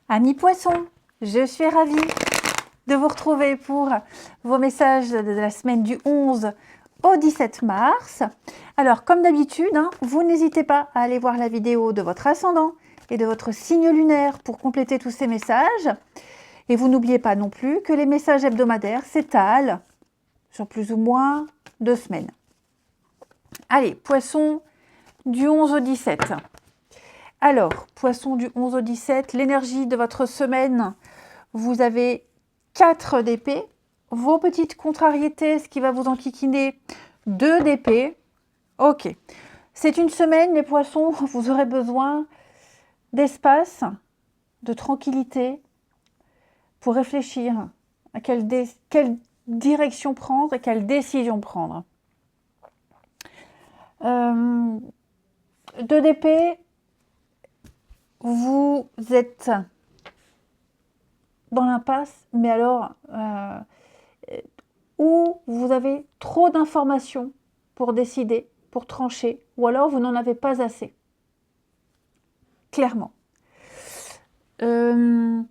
Amis poissons, je suis ravie de vous retrouver pour vos messages de la semaine du 11 au 17 mars. Alors, comme d'habitude, vous n'hésitez pas à aller voir la vidéo de votre ascendant et de votre signe lunaire pour compléter tous ces messages. Et vous n'oubliez pas non plus que les messages hebdomadaires s'étalent sur plus ou moins 2 semaines. Allez, poissons du 11 au 17. Alors, poisson du 11 au 17, l'énergie de votre semaine, vous avez 4 d'épée, vos petites contrariétés, ce qui va vous enquiquiner, 2 d'épée. Ok, c'est une semaine, les poissons, vous aurez besoin d'espace, de tranquillité pour réfléchir à quelle direction prendre et quelle décision prendre. 2 d'épée, vous êtes dans l'impasse, mais alors où vous avez trop d'informations pour décider, pour trancher, ou alors vous n'en avez pas assez. Clairement. On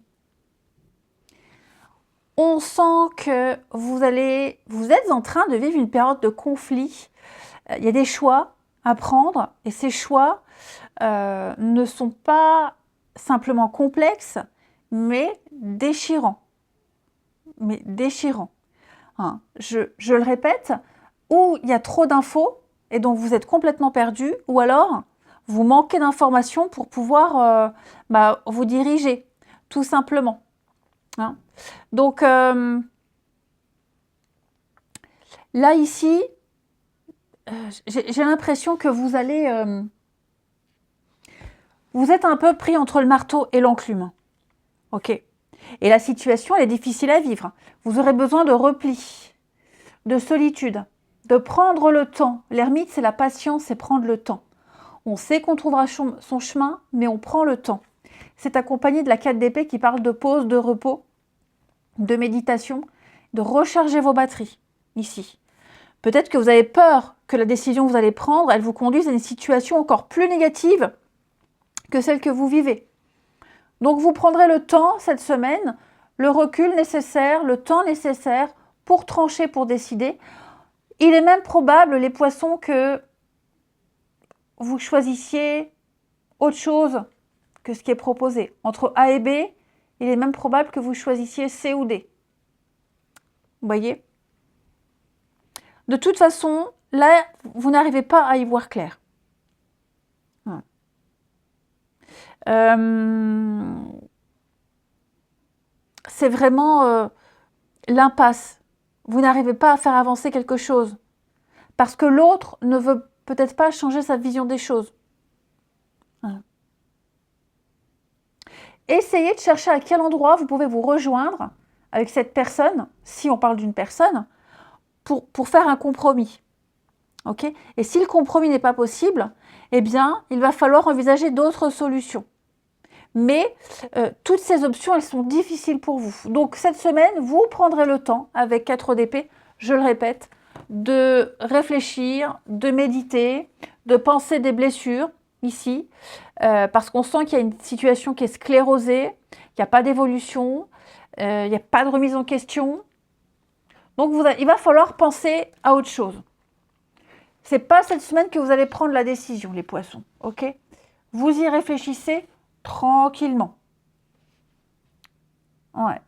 sent que vous êtes en train de vivre une période de conflit. Il y a des choix à prendre, et ces choix ne sont pas simplement complexes, mais déchirants. Hein. Je le répète, ou il y a trop d'infos et donc vous êtes complètement perdu, ou alors vous manquez d'informations pour pouvoir vous diriger, tout simplement. Hein. Donc là, ici, j'ai l'impression que vous êtes un peu pris entre le marteau et l'enclume. Ok. Et la situation, elle est difficile à vivre. Vous aurez besoin de repli, de solitude, de prendre le temps. L'ermite, c'est la patience, c'est prendre le temps. On sait qu'on trouvera son chemin, mais on prend le temps. C'est accompagné de la 4 d'épée qui parle de pause, de repos, de méditation, de recharger vos batteries, ici. Peut-être que vous avez peur que la décision que vous allez prendre, elle vous conduise à une situation encore plus négative que celle que vous vivez. Donc vous prendrez le temps cette semaine, le recul nécessaire, le temps nécessaire pour trancher, pour décider. Il est même probable, les poissons, que vous choisissiez autre chose que ce qui est proposé. Entre A et B, il est même probable que vous choisissiez C ou D. Vous voyez? De toute façon, là, vous n'arrivez pas à y voir clair. C'est vraiment l'impasse. Vous n'arrivez pas à faire avancer quelque chose. Parce que l'autre ne veut peut-être pas changer sa vision des choses. Voilà. Essayez de chercher à quel endroit vous pouvez vous rejoindre avec cette personne, si on parle d'une personne, pour faire un compromis. Okay ? Et si le compromis n'est pas possible, eh bien, il va falloir envisager d'autres solutions. Mais toutes ces options, elles sont difficiles pour vous. Donc, cette semaine, vous prendrez le temps, avec 4 d'épée, je le répète, de réfléchir, de méditer, de penser des blessures, ici, parce qu'on sent qu'il y a une situation qui est sclérosée, il n'y a pas d'évolution, il n'y a pas de remise en question. Donc, il va falloir penser à autre chose. Ce n'est pas cette semaine que vous allez prendre la décision, les poissons, ok? Vous y réfléchissez tranquillement. Ouais.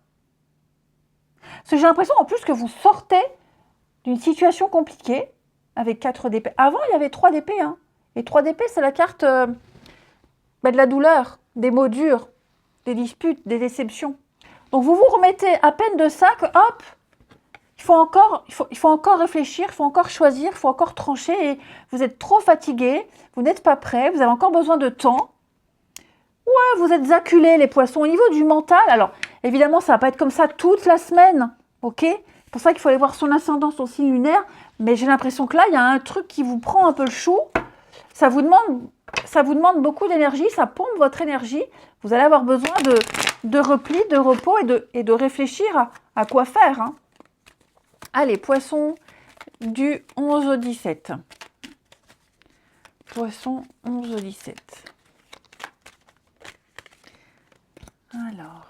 Parce que j'ai l'impression en plus que vous sortez d'une situation compliquée avec 4 d'épée. Avant, il y avait 3 d'épée. Hein. Et 3 d'épée, c'est la carte de la douleur, des mots durs, des disputes, des déceptions. Donc vous vous remettez à peine de ça que hop, il faut encore réfléchir, il faut encore choisir, il faut encore trancher. Et vous êtes trop fatigué, vous n'êtes pas prêt, vous avez encore besoin de temps. Ouais, vous êtes acculés, les poissons. Au niveau du mental, alors évidemment, ça ne va pas être comme ça toute la semaine, ok? C'est pour ça qu'il faut aller voir son ascendant, son signe lunaire. Mais j'ai l'impression que là, il y a un truc qui vous prend un peu le chou. Ça vous demande beaucoup d'énergie, ça pompe votre énergie. Vous allez avoir besoin de repli, de repos et de réfléchir à quoi faire. Hein. Allez, poisson du 11 au 17. Poisson 11 au 17. Alors.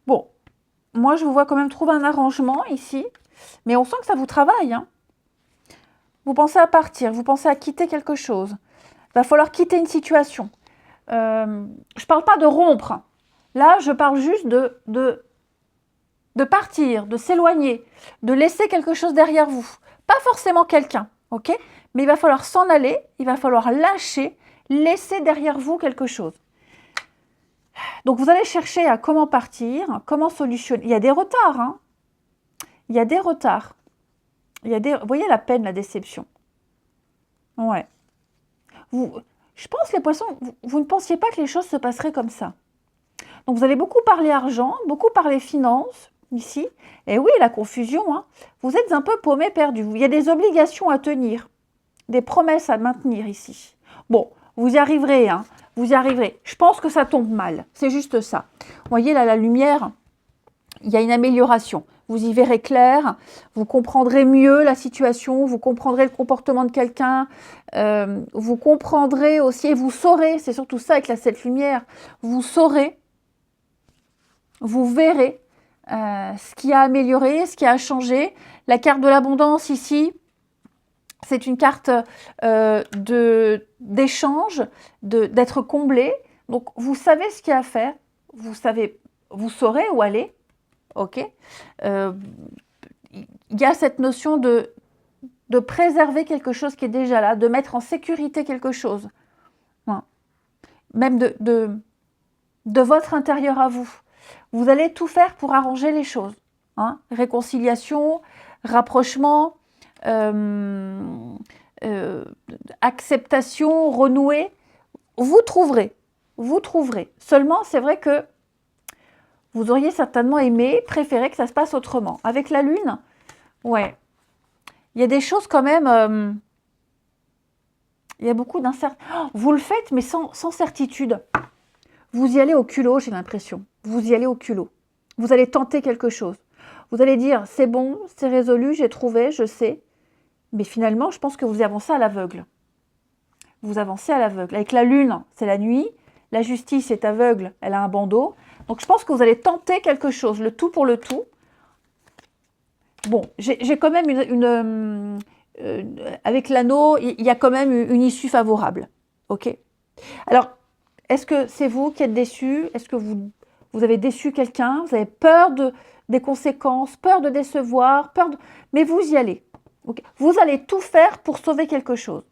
Bon, moi je vous vois quand même trouver un arrangement ici, mais on sent que ça vous travaille, hein. Vous pensez à partir, vous pensez à quitter quelque chose. Il va falloir quitter une situation. Je ne parle pas de rompre. Là, je parle juste de partir, de s'éloigner, de laisser quelque chose derrière vous. Pas forcément quelqu'un, ok? Mais il va falloir s'en aller, il va falloir lâcher, laisser derrière vous quelque chose. Donc, vous allez chercher à comment partir, comment solutionner. Il y a des retards, hein? Il y a des retards. Vous voyez la peine, la déception. Ouais. Je pense, les poissons, vous ne pensiez pas que les choses se passeraient comme ça. Donc, vous allez beaucoup parler argent, beaucoup parler finances, ici. Et oui, la confusion, hein. Vous êtes un peu paumé, perdu. Il y a des obligations à tenir, des promesses à maintenir ici. Bon, vous y arriverez, hein. Vous y arriverez. Je pense que ça tombe mal. C'est juste ça. Vous voyez, là, la lumière, il y a une amélioration. Vous y verrez clair, vous comprendrez mieux la situation, vous comprendrez le comportement de quelqu'un, vous comprendrez aussi, et vous saurez, c'est surtout ça avec cette lumière, vous saurez, vous verrez ce qui a amélioré, ce qui a changé. La carte de l'abondance ici, c'est une carte d'échange, d'être comblé. Donc, vous savez ce qu'il y a à faire, vous saurez où aller. Ok, il y a cette notion de préserver quelque chose qui est déjà là, de mettre en sécurité quelque chose, hein. Même de votre intérieur à vous. Vous allez tout faire pour arranger les choses, hein. Réconciliation, rapprochement, acceptation, renouer. Vous trouverez. Seulement, c'est vrai que vous auriez certainement aimé, préféré que ça se passe autrement. Avec la Lune, ouais, il y a des choses quand même, il y a beaucoup d'incertitudes. Oh, vous le faites, mais sans certitude. Vous y allez au culot, j'ai l'impression. Vous y allez au culot. Vous allez tenter quelque chose. Vous allez dire, c'est bon, c'est résolu, j'ai trouvé, je sais. Mais finalement, je pense que vous avancez à l'aveugle. Vous avancez à l'aveugle. Avec la Lune, c'est la nuit. La justice est aveugle, elle a un bandeau. Donc, je pense que vous allez tenter quelque chose, le tout pour le tout. Bon, j'ai quand même avec l'anneau, il y a quand même une issue favorable. Ok. Alors, est-ce que c'est vous qui êtes déçu? Est-ce que vous avez déçu quelqu'un? Vous avez peur des conséquences, peur de décevoir, mais vous y allez. Okay. Vous allez tout faire pour sauver quelque chose.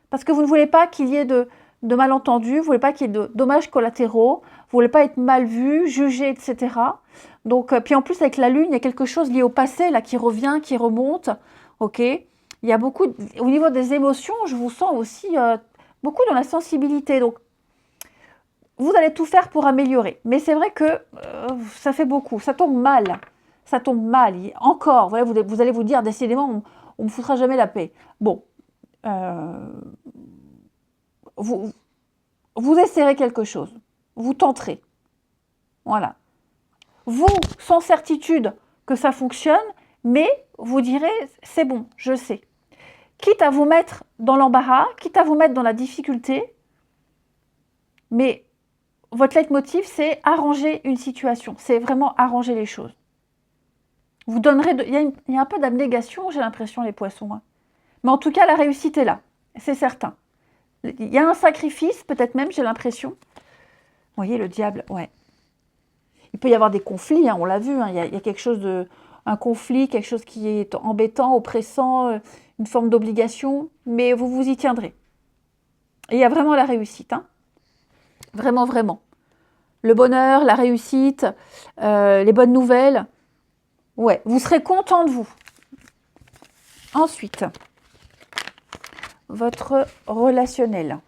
Parce que vous ne voulez pas qu'il y ait de malentendus, vous ne voulez pas qu'il y ait de dommages collatéraux, vous ne voulez pas être mal vu, jugé, etc. Donc, puis en plus, avec la Lune, il y a quelque chose lié au passé, là, qui revient, qui remonte. Ok. Il y a beaucoup, au niveau des émotions, je vous sens aussi beaucoup dans la sensibilité. Donc, vous allez tout faire pour améliorer. Mais c'est vrai que ça fait beaucoup. Ça tombe mal. Ça tombe mal. Encore, voilà, vous allez vous dire, décidément, on ne me foutra jamais la paix. Bon. Vous essayerez quelque chose. Vous tenterez. Voilà. Vous, sans certitude que ça fonctionne, mais vous direz, c'est bon, je sais. Quitte à vous mettre dans l'embarras, quitte à vous mettre dans la difficulté, mais votre leitmotiv, c'est arranger une situation. C'est vraiment arranger les choses. Vous donnerez... Il y a un peu d'abnégation, j'ai l'impression, les poissons, hein. Mais en tout cas, la réussite est là. C'est certain. Il y a un sacrifice, peut-être même, j'ai l'impression. Vous voyez, le diable, ouais. Il peut y avoir des conflits, hein, on l'a vu. Hein, il y a quelque chose un conflit, quelque chose qui est embêtant, oppressant, une forme d'obligation. Mais vous vous y tiendrez. Et il y a vraiment la réussite, hein. Vraiment, vraiment. Le bonheur, la réussite, les bonnes nouvelles. Ouais, vous serez content de vous. Ensuite, votre relationnel.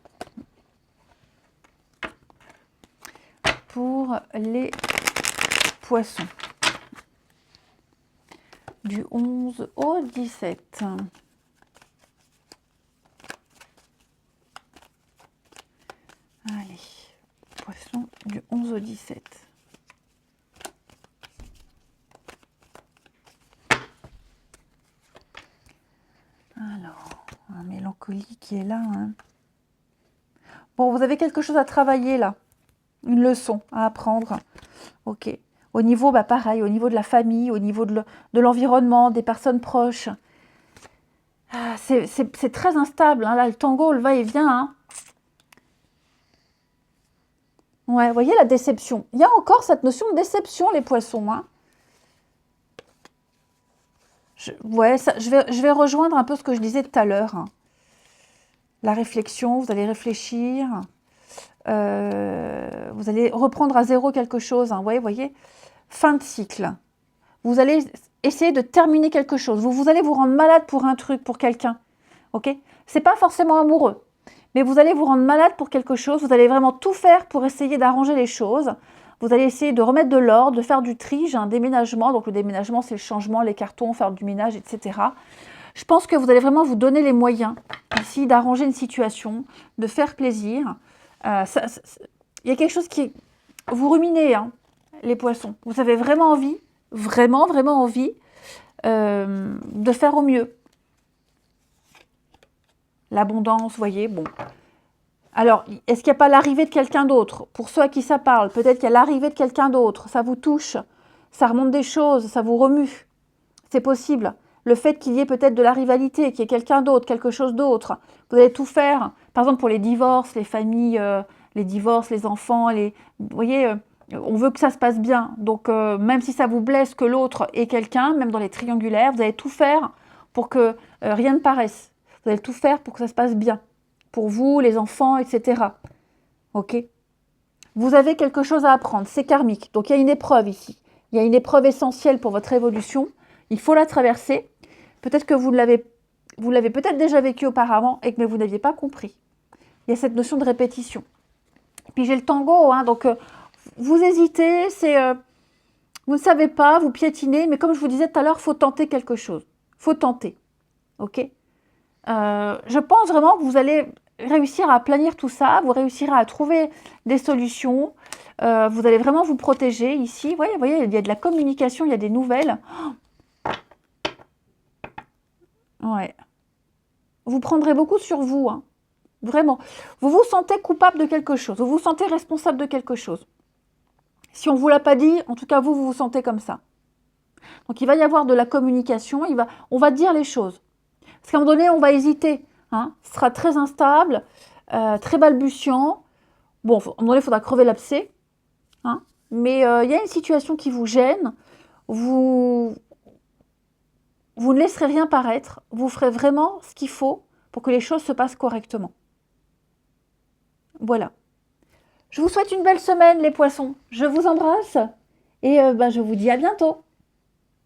Pour les poissons. Du 11 au 17. Allez, poisson du 11 au 17. Alors, la mélancolie qui est là. Hein. Bon, vous avez quelque chose à travailler là. Une leçon à apprendre. Ok. Au niveau, bah pareil, au niveau de la famille, au niveau de l'environnement, des personnes proches. Ah, c'est très instable. Hein. Là, le tango, le va-et-vient. Hein. Ouais, vous voyez la déception. Il y a encore cette notion de déception, les poissons. Hein. Ouais, je vais rejoindre un peu ce que je disais tout à l'heure. Hein. La réflexion, vous allez réfléchir. Vous allez reprendre à zéro quelque chose. Hein. Ouais, voyez, fin de cycle. Vous allez essayer de terminer quelque chose. Vous allez vous rendre malade pour un truc, pour quelqu'un. Ok? C'est pas forcément amoureux. Mais vous allez vous rendre malade pour quelque chose. Vous allez vraiment tout faire pour essayer d'arranger les choses. Vous allez essayer de remettre de l'ordre, de faire du tri. J'ai un déménagement. Donc le déménagement, c'est le changement, les cartons, faire du ménage, etc. Je pense que vous allez vraiment vous donner les moyens ici d'arranger une situation, de faire plaisir. Il y a quelque chose qui... Vous ruminez, hein, les poissons. Vous avez vraiment envie, vraiment envie de faire au mieux. L'abondance, vous voyez, bon. Alors, est-ce qu'il n'y a pas l'arrivée de quelqu'un d'autre? Pour ceux à qui ça parle, peut-être qu'il y a l'arrivée de quelqu'un d'autre. Ça vous touche, ça remonte des choses, ça vous remue. C'est possible. Le fait qu'il y ait peut-être de la rivalité, qu'il y ait quelqu'un d'autre, quelque chose d'autre. Vous allez tout faire. Par exemple, pour les divorces, les familles, les divorces, les enfants, vous voyez, on veut que ça se passe bien. Donc, même si ça vous blesse que l'autre ait quelqu'un, même dans les triangulaires, vous allez tout faire pour que rien ne paraisse. Vous allez tout faire pour que ça se passe bien. Pour vous, les enfants, etc. Ok? Vous avez quelque chose à apprendre. C'est karmique. Donc, il y a une épreuve ici. Il y a une épreuve essentielle pour votre évolution. Il faut la traverser. Peut-être que vous l'avez peut-être déjà vécu auparavant et que vous n'aviez pas compris. Il y a cette notion de répétition. Puis j'ai le tango, hein, donc vous hésitez, vous ne savez pas, vous piétinez, mais comme je vous disais tout à l'heure, il faut tenter quelque chose. Il faut tenter. Ok? Je pense vraiment que vous allez réussir à planir tout ça, vous réussirez à trouver des solutions, vous allez vraiment vous protéger ici. Vous voyez, il y a de la communication, il y a des nouvelles. Ouais. Vous prendrez beaucoup sur vous, hein. Vraiment. Vous vous sentez coupable de quelque chose, vous vous sentez responsable de quelque chose. Si on ne vous l'a pas dit, en tout cas vous vous sentez comme ça. Donc il va y avoir de la communication, on va dire les choses. Parce qu'à un moment donné, on va hésiter. Hein. Ce sera très instable, très balbutiant. Bon, à un moment donné, il faudra crever l'abcès. Hein. Mais il y a une situation qui vous gêne. Vous ne laisserez rien paraître. Vous ferez vraiment ce qu'il faut pour que les choses se passent correctement. Voilà. Je vous souhaite une belle semaine, les poissons. Je vous embrasse et je vous dis à bientôt.